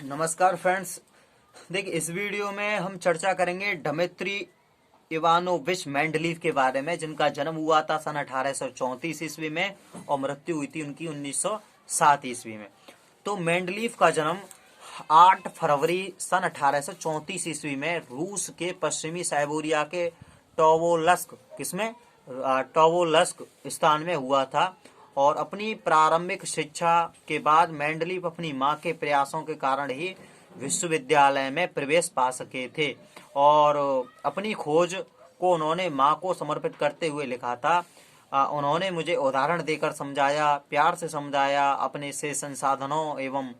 नमस्कार फ्रेंड्स। देखिए, इस वीडियो में हम चर्चा करेंगे डमित्री इवानोविच मेंडलीव के बारे में, जिनका जन्म हुआ था सन 1834 ईस्वी में और मृत्यु हुई थी उनकी 1907 ईस्वी में। तो मेंडलीव का जन्म 8 फरवरी सन 1834 ईस्वी में रूस के पश्चिमी साइबेरिया के टोवोलस्क स्थान में हुआ था। और अपनी प्रारंभिक शिक्षा के बाद मेंडलीव अपनी मां के प्रयासों के कारण ही विश्वविद्यालय में प्रवेश पा सके थे। और अपनी खोज को उन्होंने मां को समर्पित करते हुए लिखा था, उन्होंने मुझे उदाहरण देकर समझाया, प्यार से समझाया, अपने से संसाधनों एवं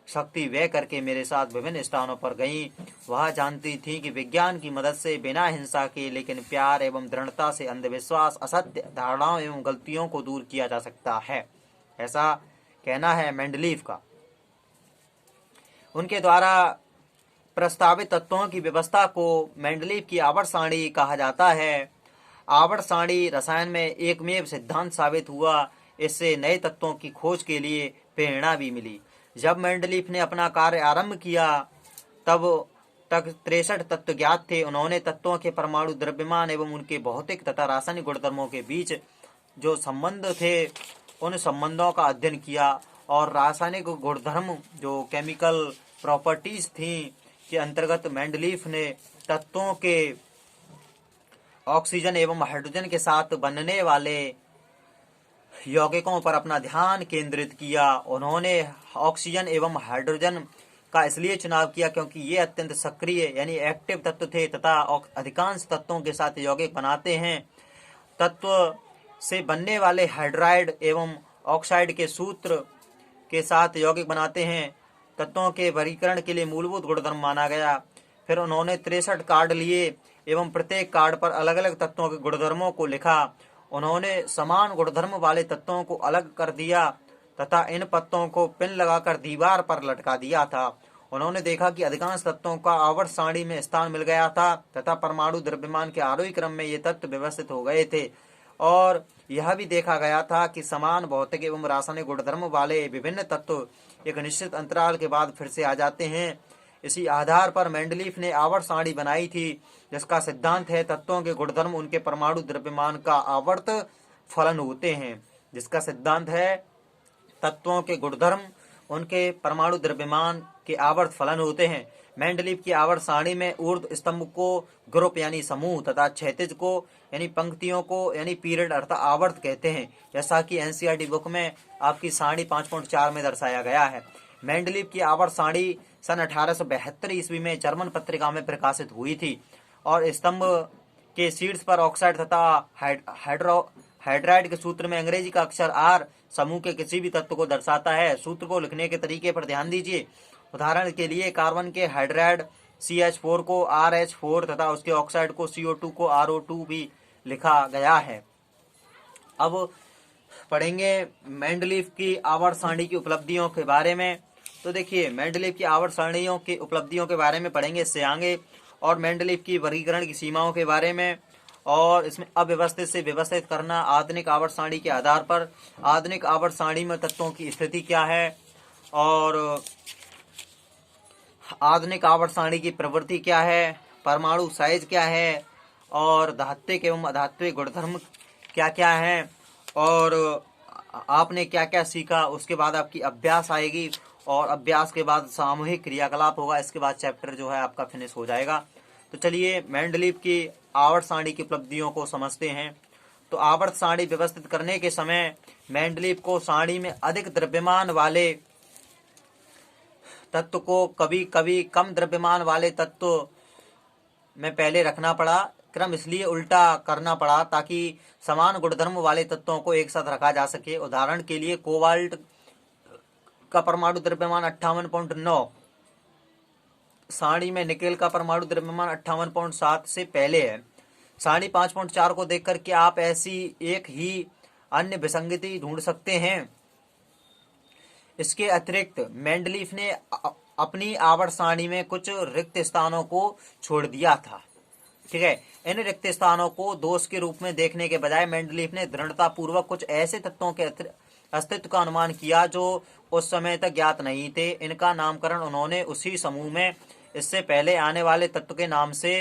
शक्ति व्यय करके मेरे साथ विभिन्न स्थानों पर गईं। वह जानती थी कि विज्ञान की मदद से बिना हिंसा के लेकिन प्यार एवं दृढ़ता से अंधविश्वास, असत्य धारणाओं एवं गलतियों को दूर किया जा सकता है। ऐसा कहना है मेंडलीव का। उनके द्वारा प्रस्तावित तत्वों की व्यवस्था को मेंडलीव की आवर्त सारणी कहा जाता है। आवर्त सारणी रसायन में एकमेव सिद्धांत साबित हुआ। इससे नए तत्वों की खोज के लिए प्रेरणा भी मिली। जब मेंडलीव ने अपना कार्य आरंभ किया तब तक 63 तत्व ज्ञात थे। उन्होंने तत्वों के परमाणु द्रव्यमान एवं उनके भौतिक तथा रासायनिक गुणधर्मों के बीच जो संबंध थे उन संबंधों का अध्ययन किया और रासायनिक गुणधर्म जो केमिकल प्रॉपर्टीज थी के अंतर्गत मेंडलीव ने तत्वों के ऑक्सीजन एवं हाइड्रोजन के साथ बनने वाले यौगिकों पर अपना ध्यान केंद्रित किया। उन्होंने ऑक्सीजन एवं हाइड्रोजन का इसलिए चुनाव किया क्योंकि ये अत्यंत सक्रिय यानी एक्टिव तत्व थे तथा अधिकांश तत्वों के साथ यौगिक बनाते हैं। तत्व से बनने वाले हाइड्राइड एवं ऑक्साइड के सूत्र के साथ यौगिक बनाते हैं। तत्वों के वर्गीकरण के लिए मूलभूत गुणधर्म माना गया। फिर उन्होंने 63 कार्ड लिए एवं प्रत्येक कार्ड पर अलग अलग तत्वों के गुणधर्मों को लिखा। उन्होंने समान गुणधर्म वाले तत्वों को अलग कर दिया तथा इन पत्तों को पिन लगाकर दीवार पर लटका दिया था। उन्होंने देखा कि अधिकांश तत्वों का आवर्त सारणी में स्थान मिल गया था तथा परमाणु द्रव्यमान के आरोही क्रम में ये तत्व व्यवस्थित हो गए थे। और यह भी देखा गया था कि समान भौतिक एवं रासायनिक गुणधर्म वाले विभिन्न तत्व एक निश्चित अंतराल के बाद फिर से आ जाते हैं। इसी आधार पर मेंडलीव ने आवर्त सारणी बनाई थी, जिसका सिद्धांत है तत्वों के गुणधर्म उनके परमाणु द्रव्यमान का आवर्त फलन होते हैं। जिसका सिद्धांत है तत्वों के गुणधर्म उनके परमाणु द्रव्यमान के आवर्त फलन होते हैं। मेंडलीव की आवर्त सारणी में ऊर्ध्व स्तंभ को ग्रुप यानी समूह तथा क्षैतिज को यानी पंक्तियों को यानी पीरियड अर्थात आवर्त कहते हैं, जैसा कि एनसीईआरटी बुक में आपकी सारणी 5.4 में दर्शाया गया है। मेंडलीव की आवर्त सारणी सन 1872 ईस्वी में जर्मन पत्रिका में प्रकाशित हुई थी और स्तंभ के शीर्ष पर ऑक्साइड तथा हाइड्राइड के सूत्र में अंग्रेजी का अक्षर आर समूह के किसी भी तत्व को दर्शाता है। सूत्र को लिखने के तरीके पर ध्यान दीजिए। उदाहरण के लिए कार्बन के हाइड्राइड CH4 को RH4 तथा उसके ऑक्साइड को CO2 को RO2 भी लिखा गया है। अब पढ़ेंगे मेंडलीव की आवर्त सारणी की उपलब्धियों के बारे में। तो देखिए, मेंडलीव की आवर्त सारणियों की उपलब्धियों के बारे में पढ़ेंगे इससे आगे, और मेंडलीव की वर्गीकरण की सीमाओं के बारे में, और इसमें अव्यवस्थित से व्यवस्थित करना आधुनिक आवर्त सारणी के आधार पर, आधुनिक आवर्त सारणी में तत्वों की स्थिति क्या है और आधुनिक आवर्त सारणी की प्रवृत्ति क्या है, परमाणु साइज क्या है और धात्विक एवं अधात्विक गुणधर्म क्या क्या है, और आपने क्या क्या सीखा। उसके बाद आपकी अभ्यास आएगी और अभ्यास के बाद सामूहिक क्रियाकलाप होगा। इसके बाद चैप्टर जो है आपका फिनिश हो जाएगा। तो चलिए मेंडलीव की आवर्त सारणी की उपलब्धियों को समझते हैं। तो आवर्त सारणी व्यवस्थित करने के समय मेंडलीव को सारणी में अधिक द्रव्यमान वाले तत्व को कभी कभी कम द्रव्यमान वाले तत्व में पहले रखना पड़ा। क्रम इसलिए उल्टा करना पड़ा ताकि समान गुणधर्म वाले तत्वों को एक साथ रखा जा सके। उदाहरण के लिए कोबाल्ट का परमाणु द्रव्यमान 58.9, सारणी में निकेल का परमाणु द्रव्यमान 58.7 से पहले है। सारणी 5.4 को देखकर क्या आप ऐसी एक ही अन्य विसंगति ढूंढ सकते हैं? इसके अतिरिक्त मेंडलीव ने अपनी आवर्त सारणी में कुछ रिक्त स्थानों को छोड़ दिया था। ठीक है, इन रिक्त स्थानों को दोष के रूप में देखने के बजाय मेंडलीव ने दृढ़ता पूर्वक कुछ ऐसे तत्वों के अस्तित्व का अनुमान किया जो उस समय तक ज्ञात नहीं थे। इनका नामकरण उन्होंने उसी समूह में इससे पहले आने वाले तत्व के नाम से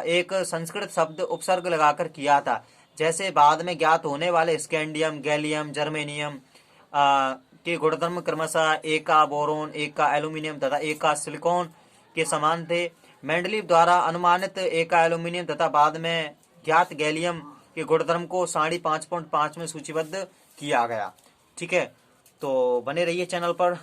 एक संस्कृत शब्द उपसर्ग लगाकर किया था। जैसे बाद में ज्ञात होने वाले स्कैंडियम, गैलियम, जर्मेनियम के गुणधर्म क्रमशः एक का बोरोन, एक का एल्यूमिनियम तथा एक का सिलिकॉन के समान थे। मेंडलीव द्वारा अनुमानित एक का एल्यूमिनियम तथा बाद में ज्ञात गैलियम के गुणधर्म को सारणी 5.5 में सूचीबद्ध किया गया। ठीक है, तो बने रहिए चैनल पर।